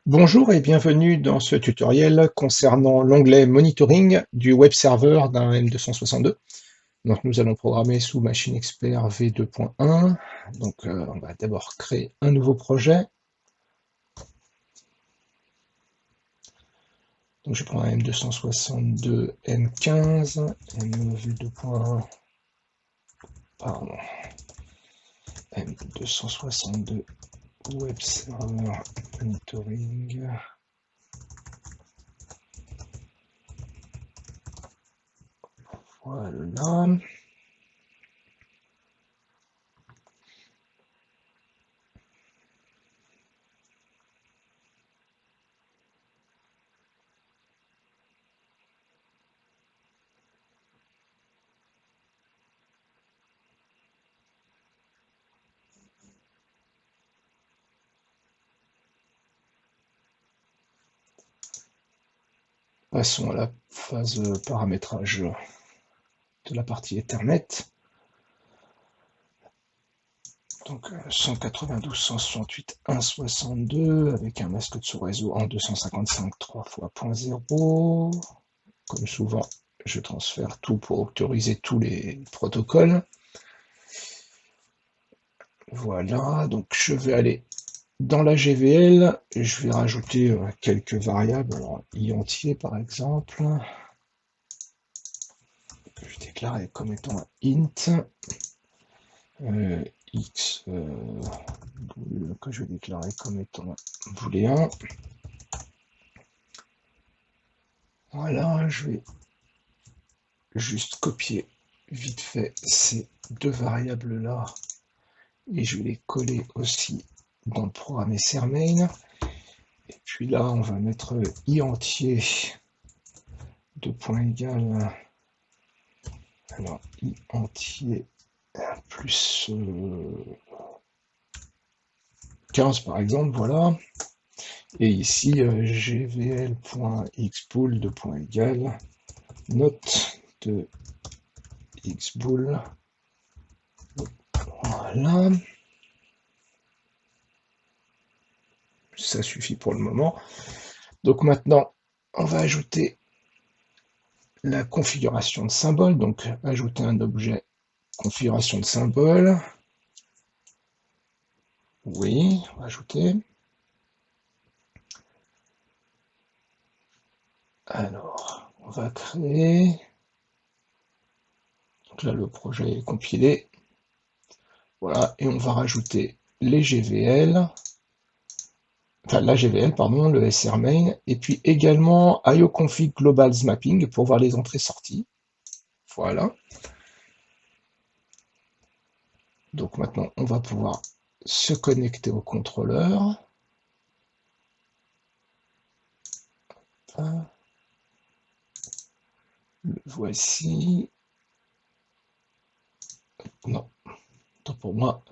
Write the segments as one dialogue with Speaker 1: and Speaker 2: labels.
Speaker 1: Bonjour et bienvenue dans ce tutoriel concernant l'onglet Monitoring du web server d'un M262. Donc nous allons programmer sous Machine Expert V2.1. Donc on va d'abord créer un nouveau projet. Donc je prends un M262 M15, MV2.1, pardon, M262 Web Server Monitoring. Voilà. Passons à la phase paramétrage de la partie Ethernet. Donc 192.168.1.62 avec un masque de sous-réseau en 255 3 fois 0.0. Comme souvent, je transfère tout pour autoriser tous les protocoles. Voilà, donc je vais aller dans la GVL, je vais rajouter quelques variables, alors i entier par exemple, que je déclare comme étant un int, x que je vais déclarer comme étant booléen. Voilà, je vais juste copier vite fait ces deux variables là et je vais les coller aussi dans le programme SRMain. Et puis là, on va mettre i entier de point égal, alors i entier plus 15 par exemple, voilà. Et ici, gvl.xbool de point égal, note de xbool. Voilà. Ça suffit pour le moment. Donc maintenant, on va ajouter la configuration de symbole. Donc ajouter un objet configuration de symbole. Oui, on va ajouter. Alors, on va créer. Donc là, le projet est compilé. Voilà, et on va rajouter les GVL. Enfin, la GVL, pardon, le SRMain, et puis également IOConfig Global Mapping pour voir les entrées-sorties. Voilà. Donc maintenant, on va pouvoir se connecter au contrôleur. Le voici. Non, tant pour moi.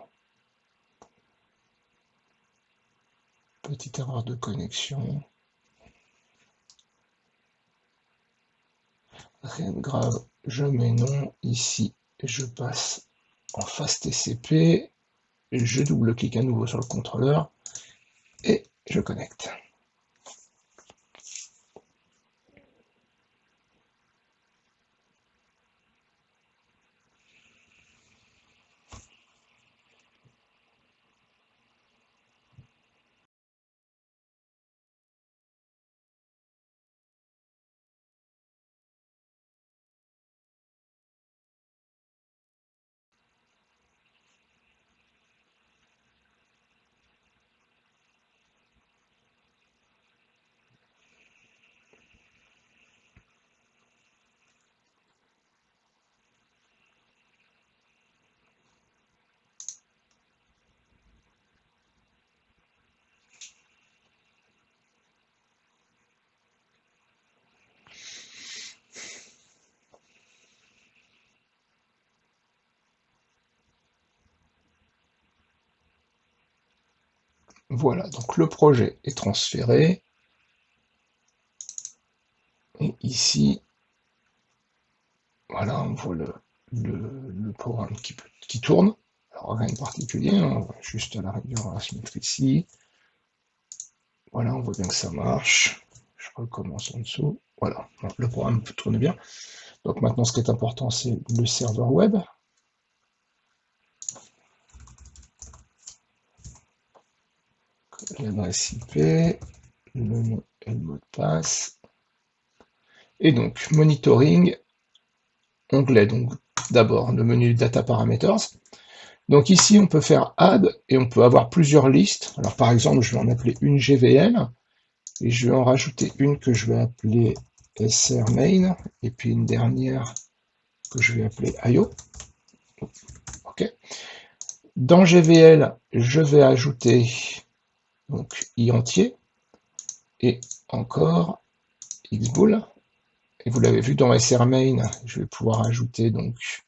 Speaker 1: Petite erreur de connexion. Rien de grave. Je mets non ici. Je passe en face TCP. Je double-clique à nouveau sur le contrôleur. Et je connecte. Voilà, donc le projet est transféré. Et ici, voilà, on voit le programme qui tourne. Alors rien de particulier, hein, on va juste à la rigueur se mettre ici. Voilà, on voit bien que ça marche. Je recommence en dessous. Voilà, le programme tourne bien. Donc maintenant, ce qui est important, c'est le serveur web. L'adresse IP, le nom et le mot de passe. Et donc, monitoring, onglet, donc d'abord le menu Data Parameters. Donc ici, on peut faire Add et on peut avoir plusieurs listes. Alors par exemple, je vais en appeler une GVL et je vais en rajouter une que je vais appeler SR main et puis une dernière que je vais appeler IO. Ok. Dans GVL, je vais ajouter donc i entier et encore xbool. Et vous l'avez vu dans SR main, je vais pouvoir ajouter donc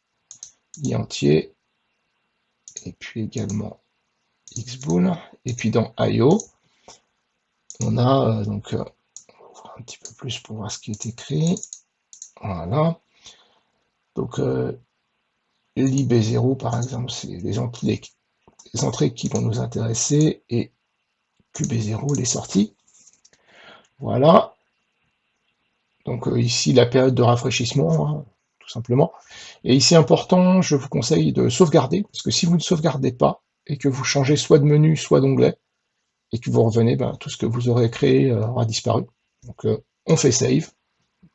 Speaker 1: i entier et puis également xbool. Et puis dans IO, on a donc on va voir un petit peu plus pour voir ce qui est écrit. Voilà. Donc l'IB0 par exemple, c'est les entrées qui vont nous intéresser et QB0 les sorties. Voilà. Donc ici la période de rafraîchissement, hein, tout simplement. Et ici important, je vous conseille de sauvegarder, parce que si vous ne sauvegardez pas et que vous changez soit de menu, soit d'onglet, et que vous revenez, ben, tout ce que vous aurez créé aura disparu. Donc on fait save,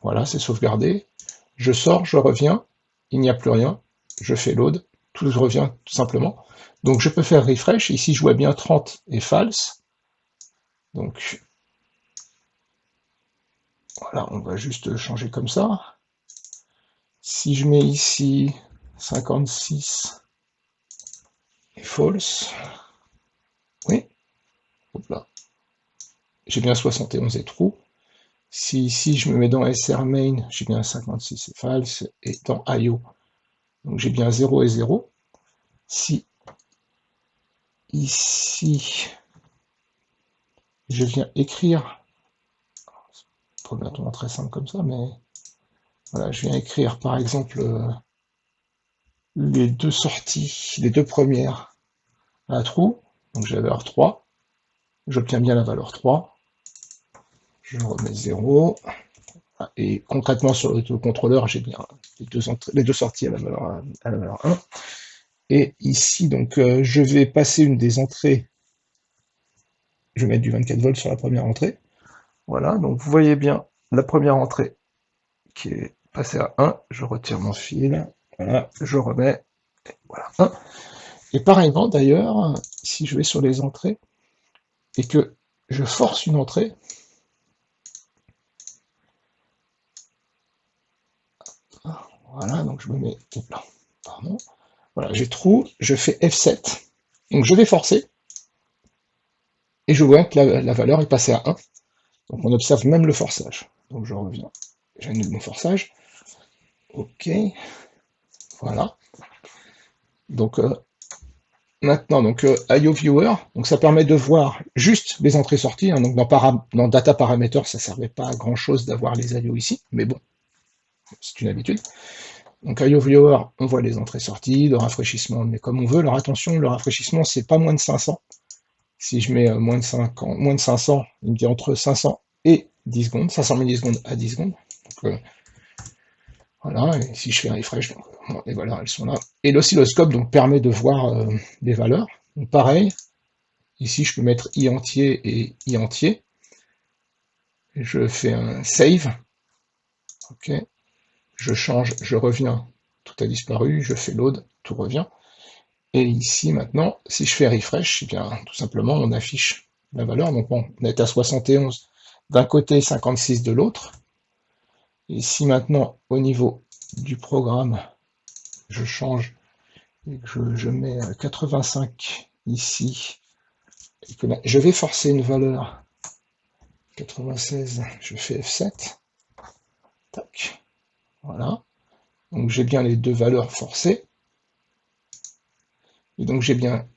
Speaker 1: voilà, c'est sauvegardé. Je sors, je reviens, il n'y a plus rien, je fais load, tout revient tout simplement. Donc je peux faire refresh, ici je vois bien 30 et false. Donc voilà, on va juste changer comme ça. Si je mets ici 56 et false, oui, hop là, j'ai bien 71 et true. Si ici je me mets dans SR main, j'ai bien 56 et false, et dans IO, donc j'ai bien 0 et 0. Si ici je viens écrire, c'est probablement très simple comme ça, mais voilà, je viens écrire par exemple les deux sorties, les deux premières à true, donc j'ai la valeur 3, j'obtiens bien la valeur 3, je remets 0, et concrètement sur le contrôleur, j'ai bien les deux sorties à la valeur 1. Et ici, donc, je vais passer une des entrées, je vais mettre du 24 volts sur la première entrée. Voilà, donc vous voyez bien la première entrée qui est passée à 1, je retire mon fil, voilà, je remets, voilà, 1. Et pareillement d'ailleurs, si je vais sur les entrées et que je force une entrée, voilà, donc je me mets, pardon, voilà, j'ai trou, je fais F7, donc je vais forcer, et je vois que la valeur est passée à 1, donc on observe même le forçage. Donc je reviens, j'annule mon forçage, ok, voilà. Donc maintenant, donc IO Viewer, donc ça permet de voir juste les entrées-sorties, hein, donc dans Data Parameter, ça ne servait pas à grand chose d'avoir les IO ici, mais bon, c'est une habitude. Donc IO Viewer, on voit les entrées-sorties, le rafraîchissement, on le met comme on veut. Alors attention, le rafraîchissement, c'est pas moins de 500. Si je mets moins de 500, il me dit entre 500 et 10 secondes, 500 millisecondes à 10 secondes. Donc, voilà, et si je fais un refresh, donc, bon, les valeurs elles sont là. Et l'oscilloscope donc permet de voir les valeurs. Donc pareil, ici je peux mettre i entier et i entier. Je fais un save. Ok. Je change, je reviens, tout a disparu, je fais load, tout revient. Et ici maintenant, si je fais refresh, eh bien tout simplement on affiche la valeur. Donc bon, on est à 71 d'un côté, 56 de l'autre. Et si maintenant au niveau du programme, je change et que je mets 85 ici, et que là, je vais forcer une valeur 96, je fais F7, tac, voilà. Donc j'ai bien les deux valeurs forcées, et donc j'ai bien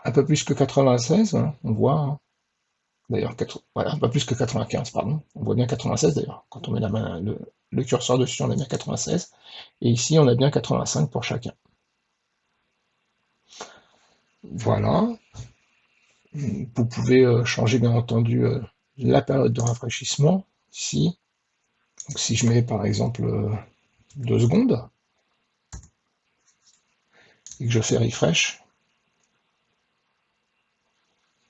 Speaker 1: un peu plus que 96, hein, on voit, hein. D'ailleurs, voilà, pas plus que 95, pardon, on voit bien 96 d'ailleurs, quand on met la main, le curseur dessus, on a bien 96, et ici on a bien 85 pour chacun. Voilà. Vous pouvez changer bien entendu la période de rafraîchissement ici. Donc si je mets par exemple 2 secondes et que je fais refresh,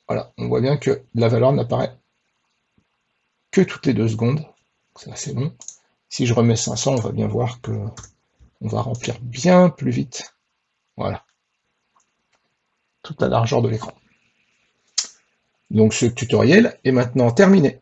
Speaker 1: voilà, on voit bien que la valeur n'apparaît que toutes les 2 secondes. C'est assez long. Si je remets 500, on va bien voir que on va remplir bien plus vite. Voilà, toute la largeur de l'écran. Donc ce tutoriel est maintenant terminé.